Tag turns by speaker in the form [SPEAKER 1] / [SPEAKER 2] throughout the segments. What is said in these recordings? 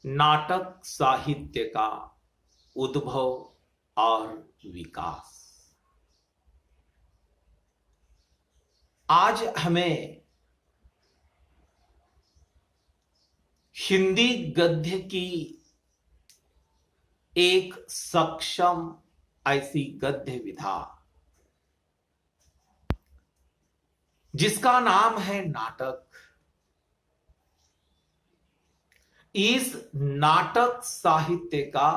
[SPEAKER 1] नाटक साहित्य का उद्भव और विकास। आज हमें हिंदी गद्य की एक सक्षम ऐसी गद्य विधा जिसका नाम है नाटक, इस नाटक साहित्य का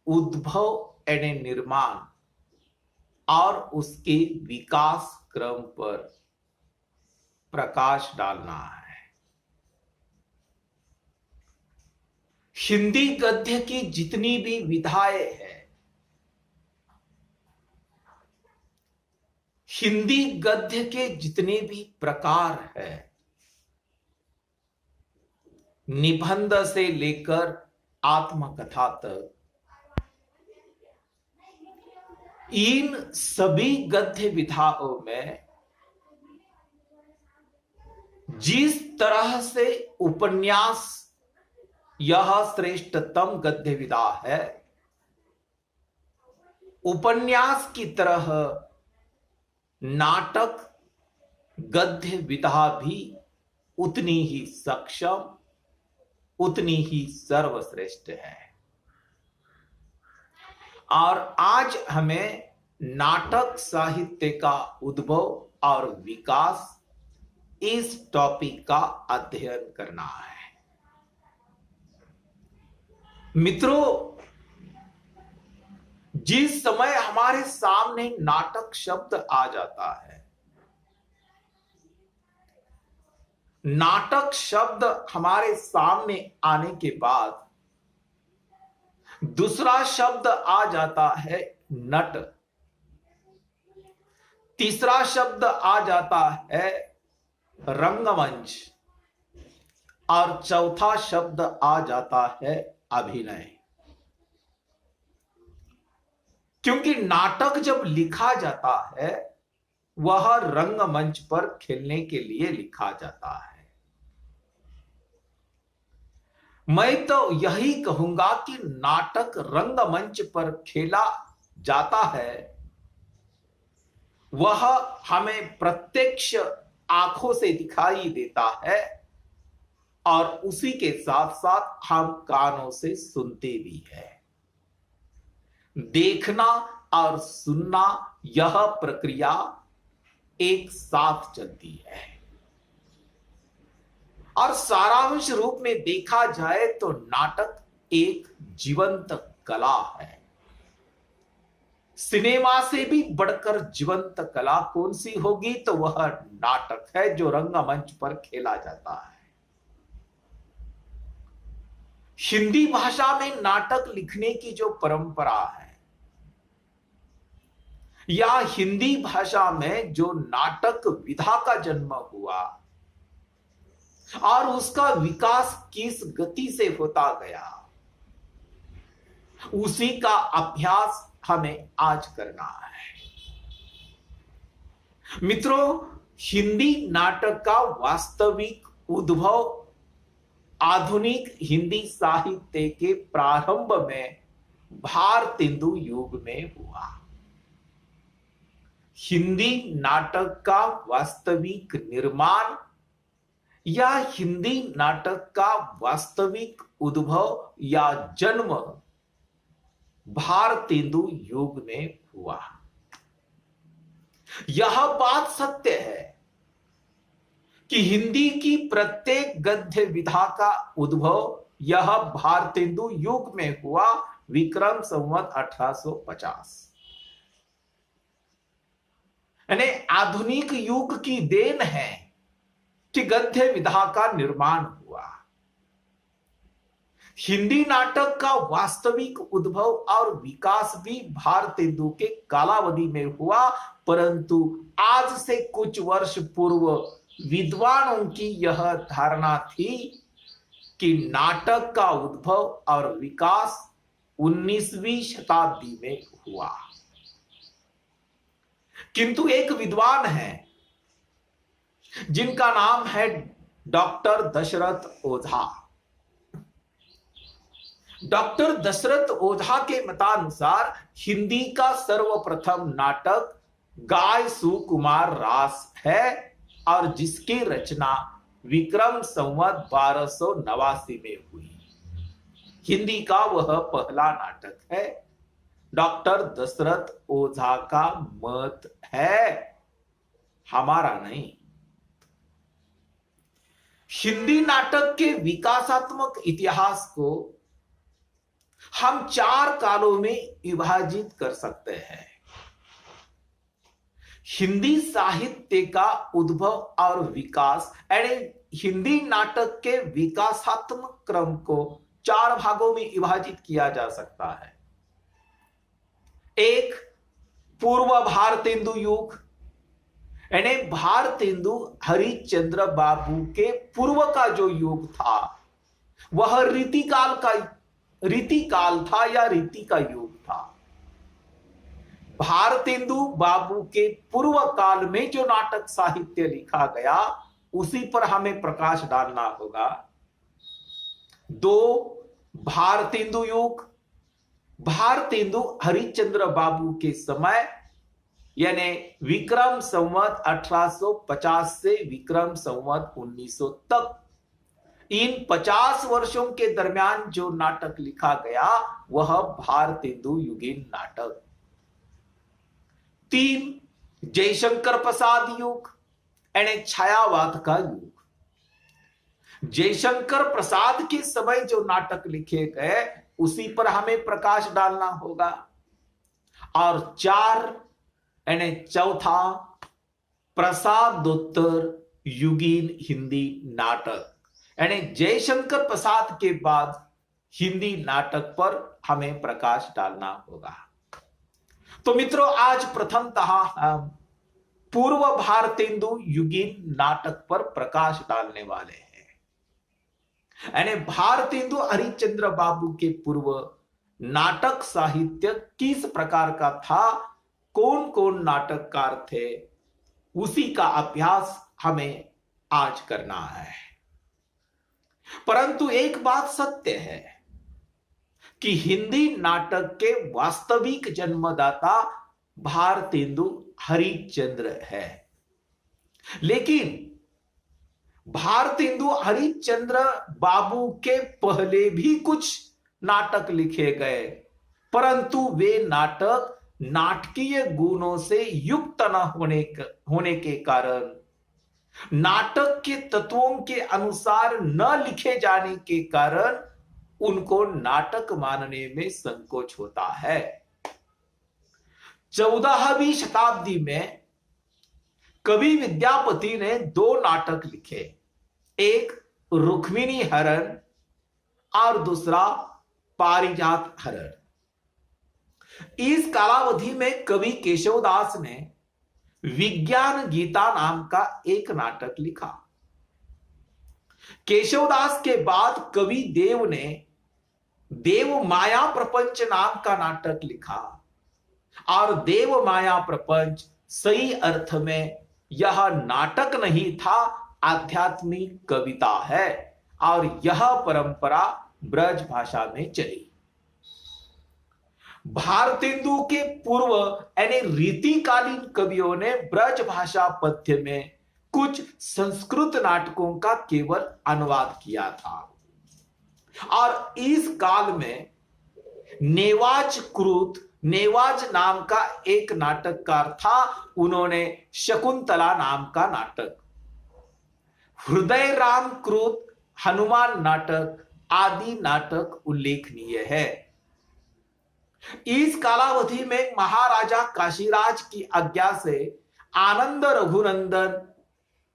[SPEAKER 1] उद्भव यानी निर्माण और उसके विकास क्रम पर प्रकाश डालना है। हिंदी गद्य की जितनी भी विधाएं हैं, हिंदी गद्य के जितने भी प्रकार हैं, निबंध से लेकर आत्मकथा तक, इन सभी गद्य विधाओं में जिस तरह से उपन्यास यह श्रेष्ठतम गद्य विधा है, उपन्यास की तरह नाटक गद्य विधा भी उतनी ही सक्षम, उतनी ही सर्वश्रेष्ठ है। और आज हमें नाटक साहित्य का उद्भव और विकास, इस टॉपिक का अध्ययन करना है। मित्रों, जिस समय हमारे सामने नाटक शब्द आ जाता है, नाटक शब्द हमारे सामने आने के बाद दूसरा शब्द आ जाता है नट, तीसरा शब्द आ जाता है रंगमंच और चौथा शब्द आ जाता है अभिनय। क्योंकि नाटक जब लिखा जाता है वह रंगमंच पर खेलने के लिए लिखा जाता है। मैं तो यही कहूंगा कि नाटक रंगमंच पर खेला जाता है, वह हमें प्रत्यक्ष आंखों से दिखाई देता है और उसी के साथ साथ हम कानों से सुनते भी हैं। देखना और सुनना, यह प्रक्रिया एक साथ चलती है। और सारांश रूप में देखा जाए तो नाटक एक जीवंत कला है। सिनेमा से भी बढ़कर जीवंत कला कौन सी होगी, तो वह नाटक है जो रंगमंच पर खेला जाता है। हिंदी भाषा में नाटक लिखने की जो परंपरा है, या हिंदी भाषा में जो नाटक विधा का जन्म हुआ और उसका विकास किस गति से होता गया, उसी का अभ्यास हमें आज करना है। मित्रों, हिंदी नाटक का वास्तविक उद्भव आधुनिक हिंदी साहित्य के प्रारंभ में भारतेंदु युग में हुआ। हिंदी नाटक का वास्तविक निर्माण या हिंदी नाटक का वास्तविक उद्भव या जन्म भारतेंदु युग में हुआ। यह बात सत्य है कि हिंदी की प्रत्येक गद्य विधा का उद्भव यह भारतेंदु युग में हुआ, विक्रम संवत 1850। यानी आधुनिक युग की देन है कि गद्य विधा का निर्माण हुआ। हिंदी नाटक का वास्तविक उद्भव और विकास भी भारतेंदु के कालावधि में हुआ, परंतु आज से कुछ वर्ष पूर्व विद्वानों की यह धारणा थी कि नाटक का उद्भव और विकास 19वीं शताब्दी में हुआ। किंतु एक विद्वान है जिनका नाम है डॉक्टर दशरथ ओझा। डॉक्टर दशरथ ओझा के मतानुसार हिंदी का सर्वप्रथम नाटक गाय सुकुमार रास है और जिसकी रचना विक्रम संवत 1289 में हुई। हिंदी का वह पहला नाटक है। डॉक्टर दशरथ ओझा का मत है, हमारा नहीं। हिंदी नाटक के विकासात्मक इतिहास को हम 4 कालों में विभाजित कर सकते हैं। हिंदी साहित्य का उद्भव और विकास यानी हिंदी नाटक के विकासात्मक क्रम को 4 भागों में विभाजित किया जा सकता है। एक, पूर्व भारतेंदु युग यानी भारतेंदु हरिश्चंद्र बाबू के पूर्व का जो युग था वह रीतिकाल था या रीति का युग था। भारतेंदु बाबू के पूर्व काल में जो नाटक साहित्य लिखा गया उसी पर हमें प्रकाश डालना होगा। 2, भारतेंदु युग, भारतेंदु हरिश्चंद्र बाबू के समय यानी विक्रम संवत 1850 से विक्रम संवत 1900 तक, इन 50 वर्षों के दरमियान जो नाटक लिखा गया वह भारतेंदु युगीन नाटक। 3, जयशंकर प्रसाद युग यानी छायावाद का युग। जयशंकर प्रसाद के समय जो नाटक लिखे गए उसी पर हमें प्रकाश डालना होगा। और 4 यानी चौथा, प्रसादोत्तर युगीन हिंदी नाटक यानी जयशंकर प्रसाद के बाद हिंदी नाटक पर हमें प्रकाश डालना होगा। तो मित्रों, आज प्रथमतः हम पूर्व भारतेंदु युगीन नाटक पर प्रकाश डालने वाले हैं। यानी भारतेंदु हरिश्चंद्र बाबू के पूर्व नाटक साहित्य किस प्रकार का था, कौन कौन नाटककार थे, उसी का अभ्यास हमें आज करना है। परंतु एक बात सत्य है कि हिंदी नाटक के वास्तविक जन्मदाता भारतेंदु हरिश्चंद्र है। लेकिन भारतेंदु हरिश्चंद्र बाबू के पहले भी कुछ नाटक लिखे गए, परंतु वे नाटक नाटकीय गुणों से युक्त न होने के कारण, नाटक के तत्वों के अनुसार न लिखे जाने के कारण उनको नाटक मानने में संकोच होता है। 14वीं शताब्दी में कवि विद्यापति ने 2 नाटक लिखे, एक रुक्मिणी हरण और दूसरा पारिजात हरण। इस कालावधि में कवि केशवदास ने विज्ञान गीता नाम का एक नाटक लिखा। केशवदास के बाद कवि देव ने देव माया प्रपंच नाम का नाटक लिखा और देव माया प्रपंच सही अर्थ में यह नाटक नहीं था, आध्यात्मिक कविता है और यह परंपरा ब्रज भाषा में चली। भारतेंदु के पूर्व यानी रीतिकालीन कवियों ने ब्रज भाषा पद्य में कुछ संस्कृत नाटकों का केवल अनुवाद किया था और इस काल में नेवाज नाम का एक नाटककार था। उन्होंने शकुंतला नाम का नाटक, हृदय राम कृत हनुमान नाटक आदि नाटक उल्लेखनीय है। इस कालावधि में महाराजा काशीराज की आज्ञा से आनंद रघुनंदन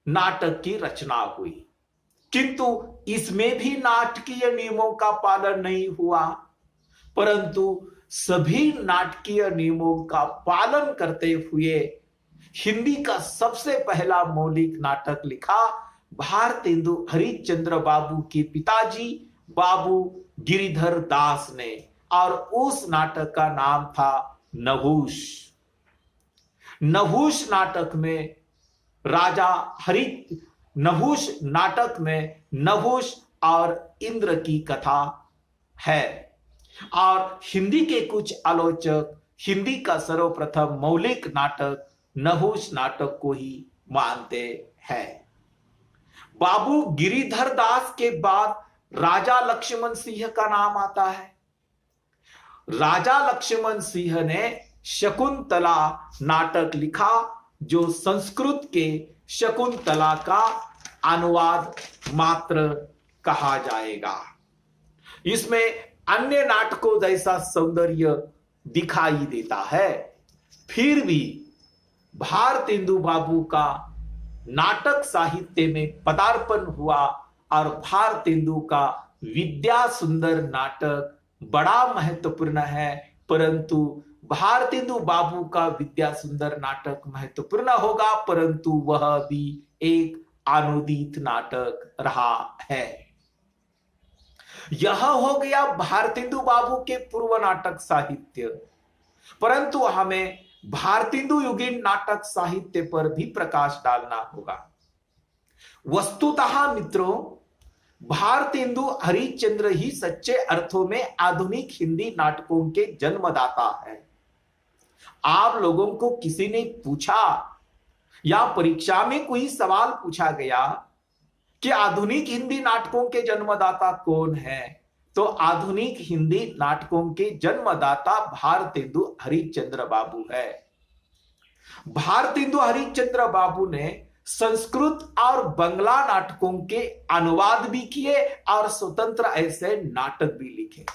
[SPEAKER 1] नाटक की रचना हुई, किंतु इसमें भी नाटकीय नियमों का पालन नहीं हुआ, परंतु सभी नाटकीय नियमों का पालन करते हुए हिंदी का सबसे पहला मौलिक नाटक लिखा भारतेंदु हरिश्चंद्र बाबू के पिताजी बाबू गिरिधर दास ने, और उस नाटक का नाम था नहुष। नहुष नाटक में नहुष और इंद्र की कथा है। और हिंदी के कुछ आलोचक हिंदी का सर्वप्रथम मौलिक नाटक नहुष नाटक को ही मानते हैं। बाबू गिरिधर दास के बाद राजा लक्ष्मण सिंह का नाम आता है। राजा लक्ष्मण सिंह ने शकुंतला नाटक लिखा, जो संस्कृत के शकुंतला का अनुवाद मात्र कहा जाएगा। इसमें अन्य नाटकों जैसा सौंदर्य दिखाई देता है, फिर भी भारतेंदु बाबू का नाटक साहित्य में पदार्पण हुआ और भारतेंदु का विद्या सुंदर नाटक बड़ा महत्वपूर्ण है। परंतु भारतेंदु बाबू का विद्या सुंदर नाटक महत्वपूर्ण होगा, परंतु वह भी एक अनुदित नाटक रहा है। यह हो गया भारतेंदु बाबू के पूर्व नाटक साहित्य। परंतु हमें भारतेंदु युगीन नाटक साहित्य पर भी प्रकाश डालना होगा। वस्तुतः मित्रों, भारतेंदु हरिश्चंद्र ही सच्चे अर्थों में आधुनिक हिंदी नाटकों के जन्मदाता है। आप लोगों को किसी ने पूछा या परीक्षा में कोई सवाल पूछा गया कि आधुनिक हिंदी नाटकों के जन्मदाता कौन है, तो आधुनिक हिंदी नाटकों के जन्मदाता भारतेंदु हरिश्चंद्र बाबू है। भारतेंदु हरिश्चंद्र बाबू ने संस्कृत और बंगला नाटकों के अनुवाद भी किए और स्वतंत्र ऐसे नाटक भी लिखे।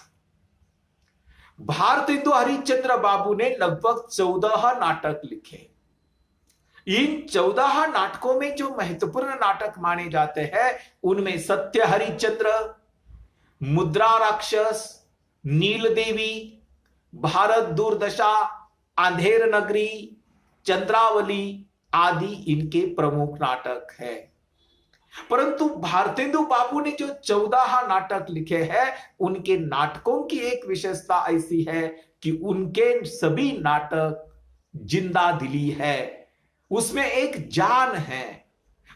[SPEAKER 1] भारतेंदु हरिश्चंद्र बाबू ने लगभग 14 नाटक लिखे। इन 14 नाटकों में जो महत्वपूर्ण नाटक माने जाते हैं उनमें सत्य हरिश्चंद्र, मुद्रा राक्षस, नील देवी, भारत दुर्दशा, अंधेर नगरी, चंद्रावली आदि इनके प्रमुख नाटक है। परंतु भारतेंदु बाबू ने जो 14 नाटक लिखे हैं, उनके नाटकों की एक विशेषता ऐसी है कि उनके सभी नाटक जिंदा दिली है, उसमें एक जान है।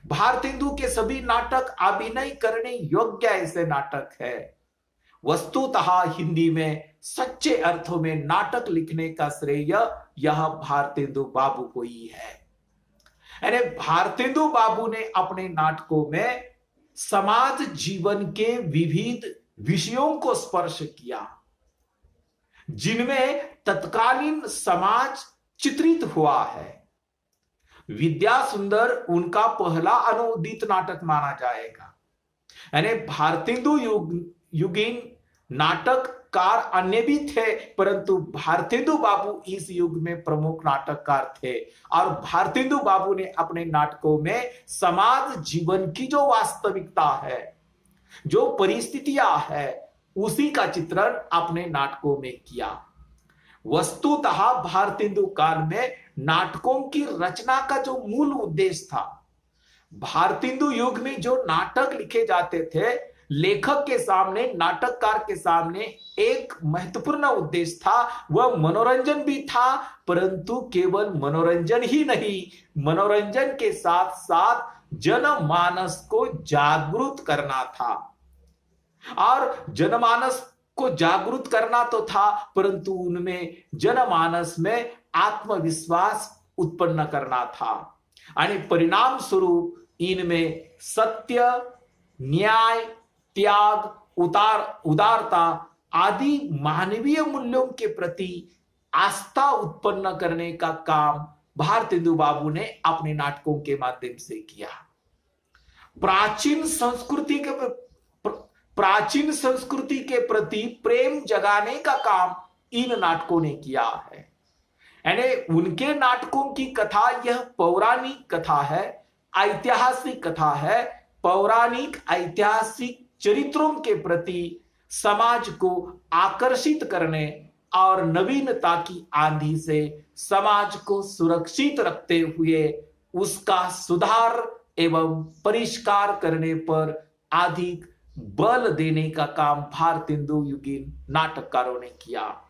[SPEAKER 1] भारतेंदु के सभी नाटक अभिनय करने योग्य ऐसे नाटक है। वस्तुतः हिंदी में सच्चे अर्थों में नाटक लिखने का श्रेय यह भारतेंदु बाबू को ही है। यानी भारतेंदु बाबू ने अपने नाटकों में समाज जीवन के विविध विषयों को स्पर्श किया, जिनमें तत्कालीन समाज चित्रित हुआ है। विद्या सुंदर उनका पहला अनुदित नाटक माना जाएगा। यानी भारतेंदु युगीन नाटककार अन्य भी थे, परंतु भारतेंदु बाबू इस युग में प्रमुख नाटककार थे और भारतेंदु बाबू ने अपने नाटकों में समाज जीवन की जो वास्तविकता है, जो परिस्थितियां है, उसी का चित्रण अपने नाटकों में किया। वस्तुतः भारतेंदु काल में नाटकों की रचना का जो मूल उद्देश्य था, भारतेंदु युग में जो नाटक लिखे जाते थे, लेखक के सामने, नाटककार के सामने एक महत्वपूर्ण उद्देश्य था, वह मनोरंजन भी था। परंतु केवल मनोरंजन ही नहीं, मनोरंजन के साथ साथ जनमानस को जागरूक करना था। और जनमानस को जागरूक करना तो था, परंतु उनमें जनमानस में आत्मविश्वास उत्पन्न करना था। यानी परिणाम स्वरूप इनमें सत्य, न्याय, त्याग, उदारता आदि मानवीय मूल्यों के प्रति आस्था उत्पन्न करने का काम भारतेंदु बाबू ने अपने नाटकों के माध्यम से किया। प्राचीन संस्कृति के प्रति प्रेम जगाने का काम इन नाटकों ने किया है। यानी उनके नाटकों की कथा यह पौराणिक कथा है, ऐतिहासिक कथा है। पौराणिक ऐतिहासिक चरित्रों के प्रति समाज को आकर्षित करने और नवीनता की आंधी से समाज को सुरक्षित रखते हुए उसका सुधार एवं परिष्कार करने पर अधिक बल देने का काम भारतेंदु युगीन नाटककारों ने किया।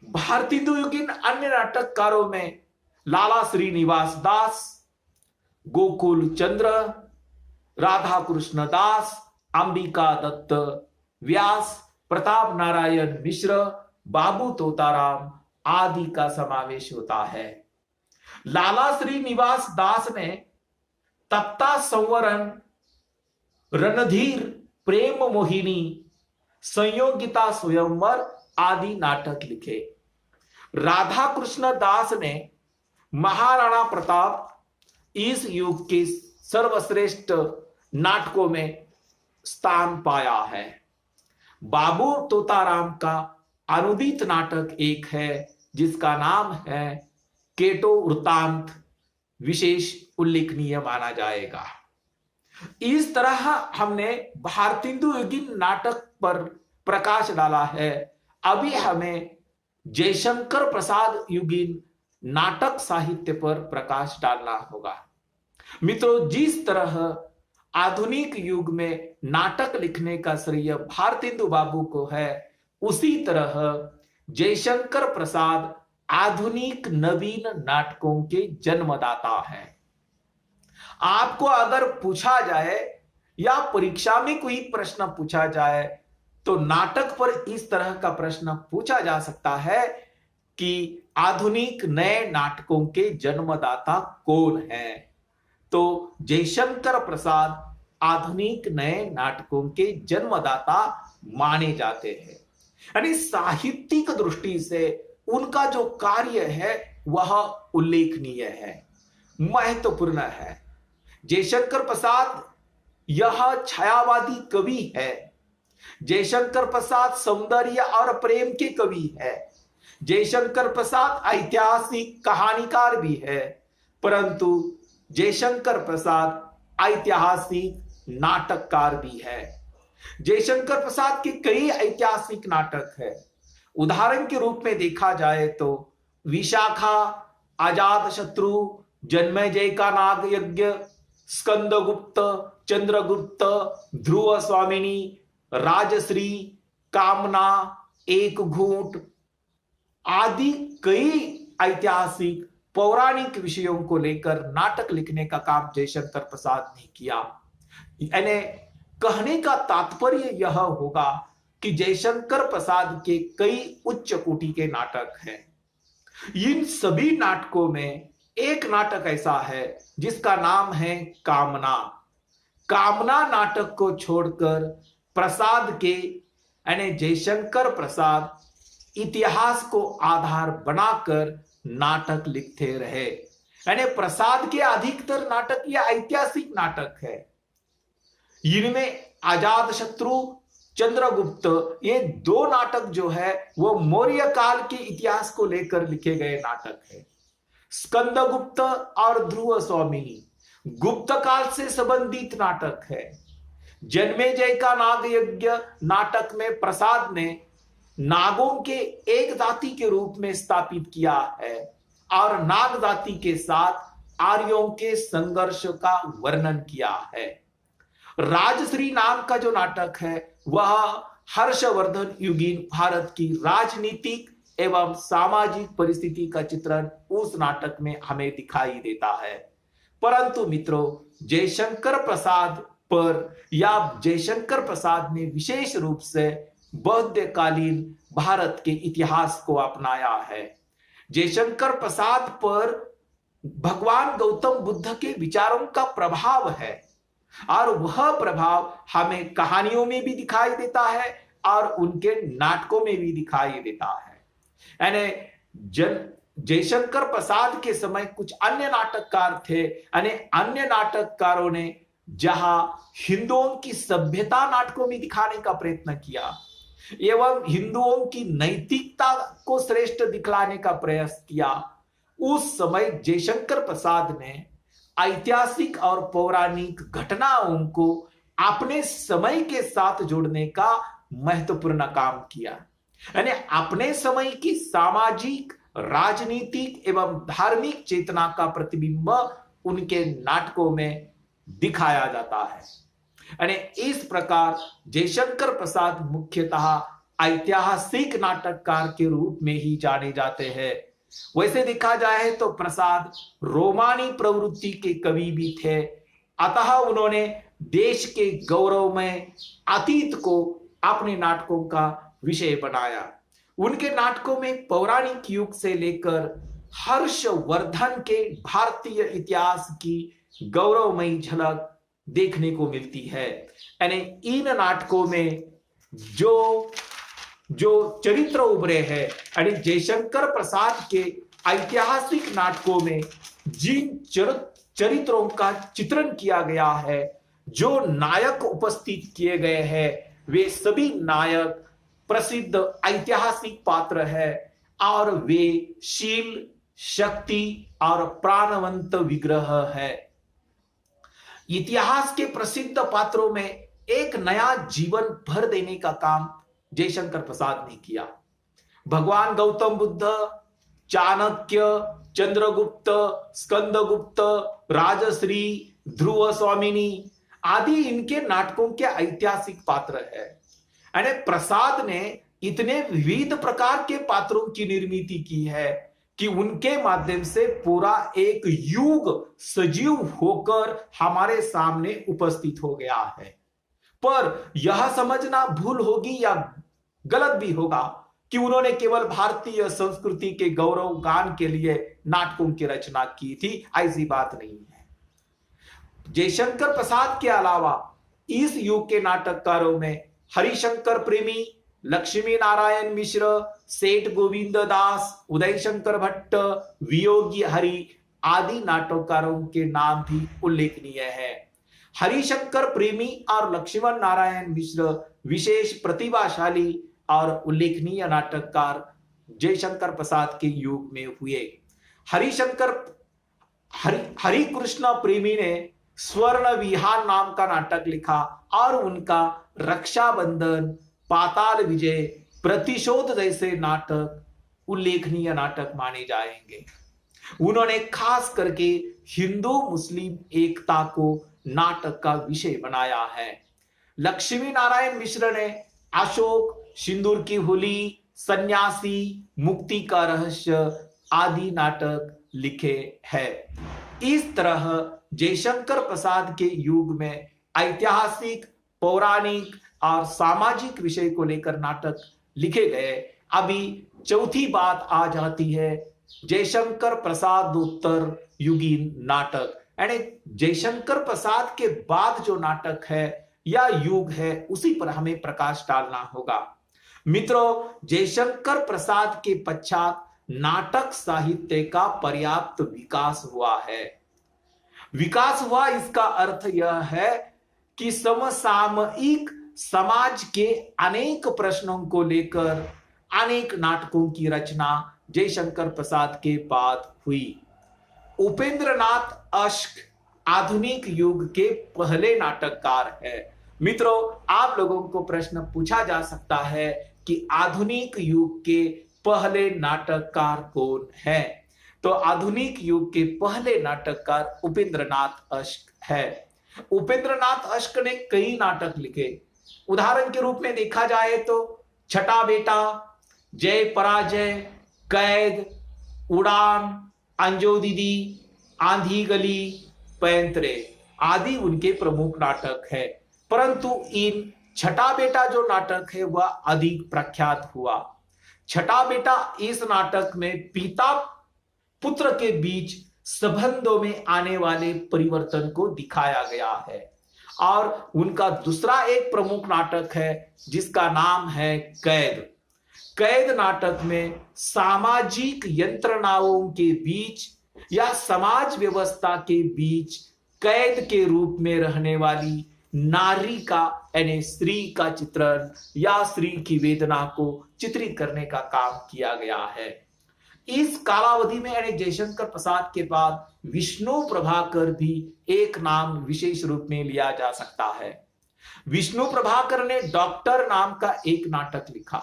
[SPEAKER 1] भारतेंदु युगीन अन्य नाटककारों में लाला श्रीनिवास दास, गोकुल चंद्र, राधा कृष्ण दास, अंबिका दत्त व्यास, प्रताप नारायण मिश्र, बाबू तोताराम आदि का समावेश होता है। लाला श्रीनिवास दास ने तप्ता संवरण, रणधीर, प्रेम मोहिनी, संयोगिता स्वयंवर आदि नाटक लिखे। राधा कृष्ण दास ने महाराणा प्रताप इस युग के सर्वश्रेष्ठ नाटकों में स्थान पाया है। बाबू तोताराम का अनुदित नाटक एक है जिसका नाम है केटो वृत्तांत, विशेष उल्लेखनीय माना जाएगा। इस तरह हमने भारतेंदु युगीन नाटक पर प्रकाश डाला है। अभी हमें जयशंकर प्रसाद युगीन नाटक साहित्य पर प्रकाश डालना होगा। मित्रों, जिस तरह आधुनिक युग में नाटक लिखने का श्रेय भारतेंदु बाबू को है, उसी तरह जयशंकर प्रसाद आधुनिक नवीन नाटकों के जन्मदाता है। आपको अगर पूछा जाए या परीक्षा में कोई प्रश्न पूछा जाए तो नाटक पर इस तरह का प्रश्न पूछा जा सकता है कि आधुनिक नए नाटकों के जन्मदाता कौन है, तो जयशंकर प्रसाद आधुनिक नए नाटकों के जन्मदाता माने जाते हैं। यानी साहित्यिक दृष्टि से उनका जो कार्य है वह उल्लेखनीय है, महत्वपूर्ण है। जयशंकर प्रसाद यह छायावादी कवि है। जयशंकर प्रसाद सौंदर्य और प्रेम के कवि है। जयशंकर प्रसाद ऐतिहासिक कहानीकार भी है, परंतु जयशंकर प्रसाद ऐतिहासिक नाटककार भी है। जयशंकर प्रसाद के कई ऐतिहासिक नाटक है। उदाहरण के रूप में देखा जाए तो विशाखा, अजात शत्रु, जन्मेजय का नाग यज्ञ, स्कंदगुप्त, चंद्रगुप्त, ध्रुव स्वामिनी, राजश्री, कामना, एक घूंट आदि कई ऐतिहासिक पौराणिक विषयों को लेकर नाटक लिखने का काम जयशंकर प्रसाद ने किया। यानी कहने का तात्पर्य यह होगा कि जयशंकर प्रसाद के कई उच्च कोटि के नाटक हैं। इन सभी नाटकों में एक नाटक ऐसा है जिसका नाम है कामना। कामना नाटक को छोड़कर प्रसाद के यानी जयशंकर प्रसाद इतिहास को आधार बनाकर नाटक लिखते रहे। यानी प्रसाद के अधिकतर नाटक या ऐतिहासिक नाटक है। इनमें अजात शत्रु, चंद्रगुप्त, ये दो नाटक जो है वो मौर्य काल के इतिहास को लेकर लिखे गए नाटक है। स्कंदगुप्त और ध्रुव स्वामिनी गुप्त काल से संबंधित नाटक है। जन्मेजय का नाग यज्ञ नाटक में प्रसाद ने नागों के एक जाति के रूप में स्थापित किया है और नाग जाति के साथ आर्यों के संघर्ष का वर्णन किया है। राजश्री नाम का जो नाटक है वह हर्षवर्धन युगीन भारत की राजनीतिक एवं सामाजिक परिस्थिति का चित्रण उस नाटक में हमें दिखाई देता है। परंतु मित्रों, जयशंकर प्रसाद पर या जयशंकर प्रसाद ने विशेष रूप से बौद्धकालीन भारत के इतिहास को अपनाया है। जयशंकर प्रसाद पर भगवान गौतम बुद्ध के विचारों का प्रभाव है और वह प्रभाव हमें कहानियों में भी दिखाई देता है और उनके नाटकों में भी दिखाई देता है। यानी जयशंकर प्रसाद के समय कुछ अन्य नाटककार थे। यानी अन्य नाटककारों ने जहां हिंदुओं की सभ्यता नाटकों में दिखाने का प्रयत्न किया एवं हिंदुओं की नैतिकता को श्रेष्ठ दिखलाने का प्रयास किया, उस समय जयशंकर प्रसाद ने ऐतिहासिक और पौराणिक घटनाओं को अपने समय के साथ जोड़ने का महत्वपूर्ण काम किया। यानी अपने समय की सामाजिक, राजनीतिक एवं धार्मिक चेतना का प्रतिबिंब उनके नाटकों में दिखाया जाता है। यानी इस प्रकार जयशंकर प्रसाद मुख्यतः ऐतिहासिक नाटककार के रूप में ही जाने जाते हैं। वैसे देखा जाए तो प्रसाद रोमानी प्रवृत्ति के कवि भी थे, अतः उन्होंने देश के गौरव में अतीत को अपने नाटकों का विषय बनाया। उनके नाटकों में पौराणिक युग से लेकर हर्षवर्धन के भारतीय इतिहास की गौरवमयी झलक देखने को मिलती है। यानी इन नाटकों में जो जो चरित्र उभरे हैं, यानी जयशंकर प्रसाद के ऐतिहासिक नाटकों में जिन चरित्रों का चित्रण किया गया है, जो नायक उपस्थित किए गए हैं, वे सभी नायक प्रसिद्ध ऐतिहासिक पात्र है और वे शील, शक्ति और प्राणवंत विग्रह है। इतिहास के प्रसिद्ध पात्रों में एक नया जीवन भर देने का काम जयशंकर प्रसाद ने किया। भगवान गौतम बुद्ध, चाणक्य, चंद्रगुप्त, स्कंदगुप्त, राजश्री, ध्रुव स्वामिनी आदि इनके नाटकों के ऐतिहासिक पात्र है। यानी प्रसाद ने इतने विविध प्रकार के पात्रों की निर्मित की है कि उनके माध्यम से पूरा एक युग सजीव होकर हमारे सामने उपस्थित हो गया है। पर यह समझना भूल होगी या गलत भी होगा कि उन्होंने केवल भारतीय संस्कृति के गौरव गान के लिए नाटकों की रचना की थी, ऐसी बात नहीं है। जयशंकर प्रसाद के अलावा इस युग के नाटककारों में हरिशंकर प्रेमी, लक्ष्मी नारायण मिश्र, सेठ गोविंद दास, उदय शंकर भट्ट, वियोगी हरि आदि नाटककारों के नाम भी उल्लेखनीय है। हरिशंकर प्रेमी और लक्ष्मण नारायण मिश्र विशेष प्रतिभाशाली और उल्लेखनीय नाटककार जयशंकर प्रसाद के युग में हुए। हरि कृष्ण प्रेमी ने स्वर्ण विहार नाम का नाटक लिखा और उनका रक्षाबंधन, पाताल विजय, प्रतिशोध जैसे नाटक उल्लेखनीय नाटक माने जाएंगे। उन्होंने खास करके हिंदू मुस्लिम एकता को नाटक का विषय बनाया है। लक्ष्मी नारायण मिश्र ने अशोक, सिंदूर की होली, सन्यासी, मुक्ति का रहस्य आदि नाटक लिखे हैं। इस तरह जयशंकर प्रसाद के युग में ऐतिहासिक, पौराणिक और सामाजिक विषय को लेकर नाटक लिखे गए। अभी चौथी बात आ जाती है जयशंकर प्रसाद उत्तर युगीन नाटक, यानी जयशंकर प्रसाद के बाद जो नाटक है या युग है उसी पर हमें प्रकाश डालना होगा। मित्रों, जयशंकर प्रसाद के पश्चात नाटक साहित्य का पर्याप्त विकास हुआ है। विकास हुआ इसका अर्थ यह है कि समसामयिक समाज के अनेक प्रश्नों को लेकर अनेक नाटकों की रचना जयशंकर प्रसाद के बाद हुई। उपेंद्रनाथ अश्क आधुनिक युग के पहले नाटककार है। मित्रों, आप लोगों को प्रश्न पूछा जा सकता है कि आधुनिक युग के पहले नाटककार कौन है? तो आधुनिक युग के पहले नाटककार उपेंद्रनाथ अश्क है। उपेंद्रनाथ अश्क ने कई नाटक लिखे। उदाहरण के रूप में देखा जाए तो छठा बेटा, जय पराजय, कैद, उड़ान, अंजो दीदी, आंधी गली, पैंतरे आदि उनके प्रमुख नाटक है। परंतु इन छठा बेटा जो नाटक है वह अधिक प्रख्यात हुआ। छठा बेटा इस नाटक में पिता पुत्र के बीच संबंधों में आने वाले परिवर्तन को दिखाया गया है। और उनका दूसरा एक प्रमुख नाटक है जिसका नाम है कैद। कैद नाटक में सामाजिक यंत्रणाओं के बीच या समाज व्यवस्था के बीच कैद के रूप में रहने वाली नारी का यानी स्त्री का चित्रण या स्त्री की वेदना को चित्रित करने का काम किया गया है। इस कालावधि में यानी जयशंकर प्रसाद के बाद विष्णु प्रभाकर भी एक नाम विशेष रूप में लिया जा सकता है। विष्णु प्रभाकर ने डॉक्टर नाम का एक नाटक लिखा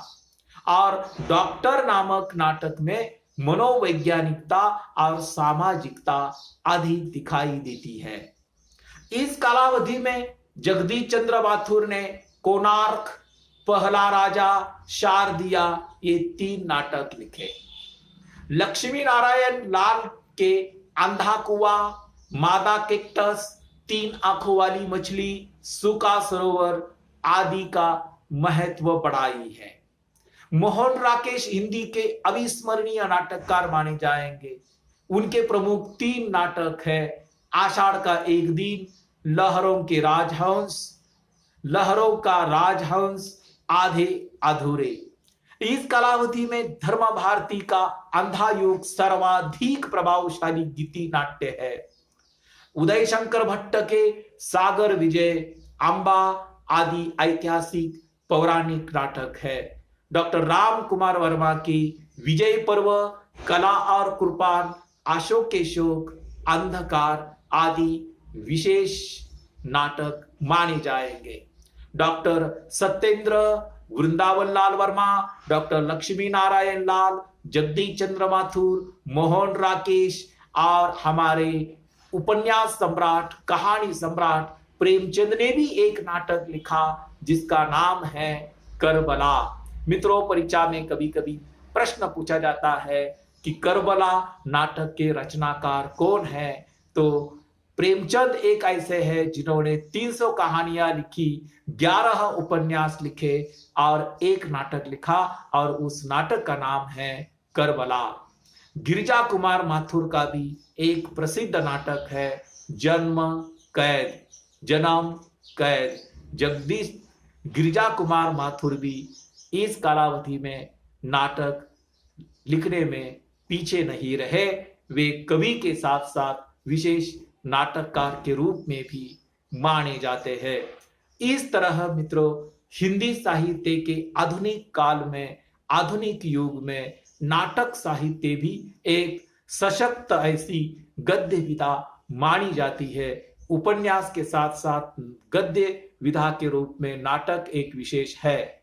[SPEAKER 1] और डॉक्टर नामक नाटक में मनोवैज्ञानिकता और सामाजिकता अधिक दिखाई देती है। इस कालावधि में जगदीश चंद्र बाथुर ने कोणार्क, पहला राजा, शारदिया ये 3 नाटक लिखे। लक्ष्मी नारायण लाल के अंधा कुआ, मादा कैक्टस, 3 आंखों वाली मछली, सूखा सरोवर आदि का महत्व बढ़ाई है। मोहन राकेश हिंदी के अविस्मरणीय नाटककार माने जाएंगे। उनके प्रमुख 3 नाटक है आषाढ़ का एक दिन, लहरों का राजहंस, आधे अधूरे। इस कालावधि में धर्म भारती का अंधा युग सर्वाधिक प्रभावशाली गीति नाट्य है। उदय शंकर भट्ट के सागर विजय, अंबा आदि ऐतिहासिक पौराणिक नाटक है। डॉक्टर राम कुमार वर्मा की विजय पर्व, कला और कुर्बान, अशोक के शोक, अंधकार आदि विशेष नाटक माने जाएंगे। डॉक्टर सत्येंद्र वृंदावन लाल वर्मा, डॉक्टर लक्ष्मी नारायण लाल, जगदीश चंद्र माथुर, मोहन राकेश और हमारे उपन्यास सम्राट, कहानी सम्राट प्रेमचंद ने भी एक नाटक लिखा जिसका नाम है करबला। मित्रों, परीक्षा में कभी कभी प्रश्न पूछा जाता है कि करबला नाटक के रचनाकार कौन है। तो प्रेमचंद एक ऐसे हैं जिन्होंने 300 कहानियां लिखी, 11 उपन्यास लिखे और एक नाटक लिखा और उस नाटक का नाम है करबला। गिरिजा कुमार माथुर का भी एक प्रसिद्ध नाटक है जन्म कैद। जगदीश गिरिजा कुमार माथुर भी इस कालावधि में नाटक लिखने में पीछे नहीं रहे। वे कवि के साथ साथ विशेष नाटककार के रूप में भी माने जाते हैं। इस तरह मित्रों, हिंदी साहित्य के आधुनिक काल में, आधुनिक युग में नाटक साहित्य भी एक सशक्त ऐसी गद्य विधा मानी जाती है। उपन्यास के साथ साथ गद्य विधा के रूप में नाटक एक विशेष है।